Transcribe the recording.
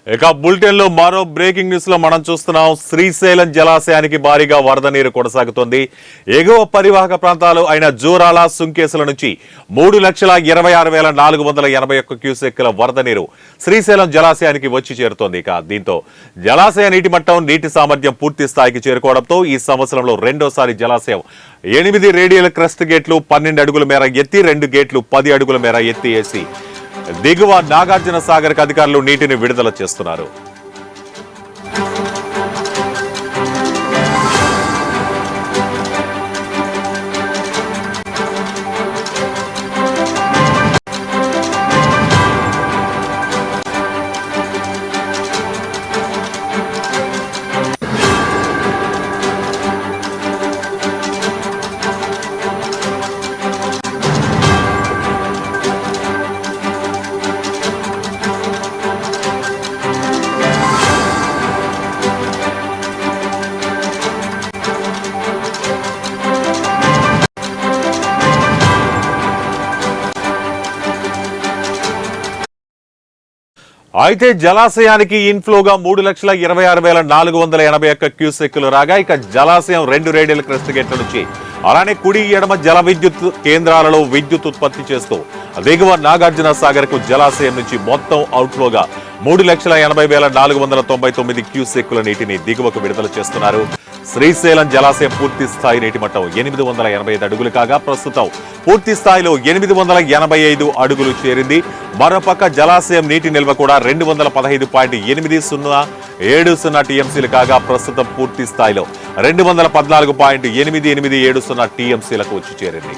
ఇక బులెటిన్ లో మరో బ్రేకింగ్ న్యూస్ లో మనం చూస్తున్నాం. శ్రీశైలం జలాశయానికి భారీగా వరద నీరు కొనసాగుతోంది. ఎగువ పరివాహక ప్రాంతాలు అయిన జూరాల, సుంకేసుల నుంచి 3,26,481 క్యూసెక్కుల వరద నీరు శ్రీశైలం జలాశయానికి వచ్చి చేరుతోంది. ఇక దీంతో జలాశయ నీటి మట్టం, నీటి సామర్థ్యం పూర్తి స్థాయికి చేరుకోవడంతో ఈ సంవత్సరంలో రెండోసారి జలాశయం 8 రేడియల్ క్రస్ట్ గేట్లు 12 అడుగుల మేర ఎత్తి, 2 గేట్లు 10 అడుగుల మేర ఎత్తి వేసి దిగువ నాగార్జున సాగర్ కు అధికారులు నీటిని విడుదల చేస్తున్నారు. అయితే జలాశయానికి ఇన్ఫ్లోగా 3,26,481 క్యూసెక్కులు రాగా, ఇక జలాశయం 2 రేడియల్ క్రస్ట్ గేట్ల నుంచి అలానే కుడి ఎడమ జల విద్యుత్ కేంద్రాలలో విద్యుత్ ఉత్పత్తి చేస్తూ దిగువ నాగార్జున సాగర్ కు జలాశయం నుంచి మొత్తం అవుట్ఫ్లోగా 3,80,499 క్యూసెక్కుల నీటిని దిగువకు విడుదల చేస్తున్నారు. శ్రీశైలం జలాశయం పూర్తి స్థాయి నీటి మట్టం 885 అడుగులు కాగా, ప్రస్తుతం పూర్తి స్థాయిలో 885 అడుగులు చేరింది. మరోపక్క జలాశయం నీటి నిల్వ కూడా 215.8070 టీఎంసీలు కాగా, ప్రస్తుతం పూర్తి స్థాయిలో 214.8870 టీఎంసీలకు వచ్చి చేరింది.